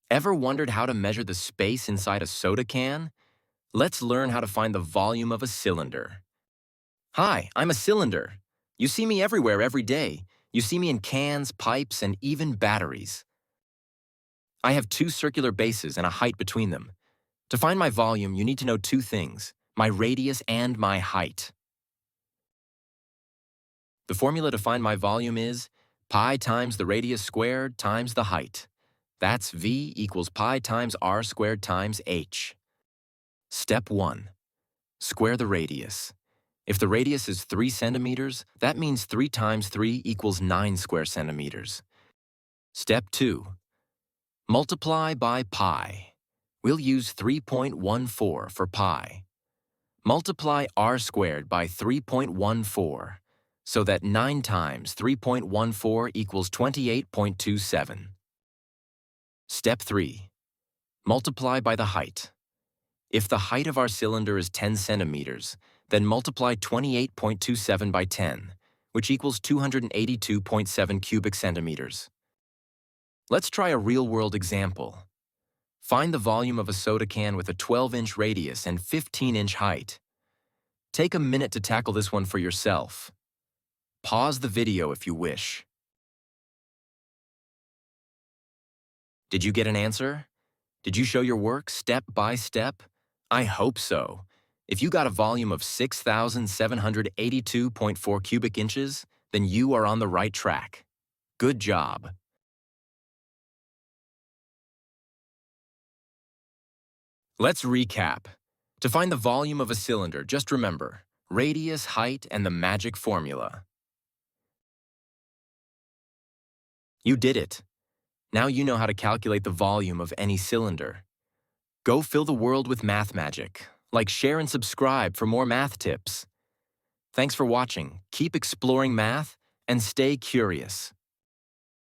Ever wondered how to measure the space inside a soda can? Let's learn how to find the volume of a cylinder. Hi, I'm a cylinder. You see me everywhere every day. You see me in cans, pipes, and even batteries. I have two circular bases and a height between them. To find my volume, you need to know two things: my radius and my height. The formula to find my volume is pi times the radius squared times the height. That's V equals pi times r squared times h. Step 1. Square the radius. If the radius is 3 centimeters, that means 3 times 3 equals 9 square centimeters. Step 2. Multiply by pi. We'll use 3.14 for pi. Multiply r squared by 3.14, so that 9 times 3.14 equals 28.27. Step 3. Multiply by the height. If the height of our cylinder is 10 centimeters, then multiply 28.27 by 10, which equals 282.7 cubic centimeters. Let's try a real-world example. Find the volume of a soda can with a 12-inch radius and 15-inch height. Take a minute to tackle this one for yourself. Pause the video if you wish. Did you get an answer? Did you show your work step by step? I hope so. If you got a volume of 6,782.4 cubic inches, then you are on the right track. Good job. Let's recap. To find the volume of a cylinder, just remember radius, height, and the magic formula. You did it. Now you know how to calculate the volume of any cylinder. Go fill the world with math magic. Like, share, and subscribe for more math tips. Thanks for watching. Keep exploring math and stay curious.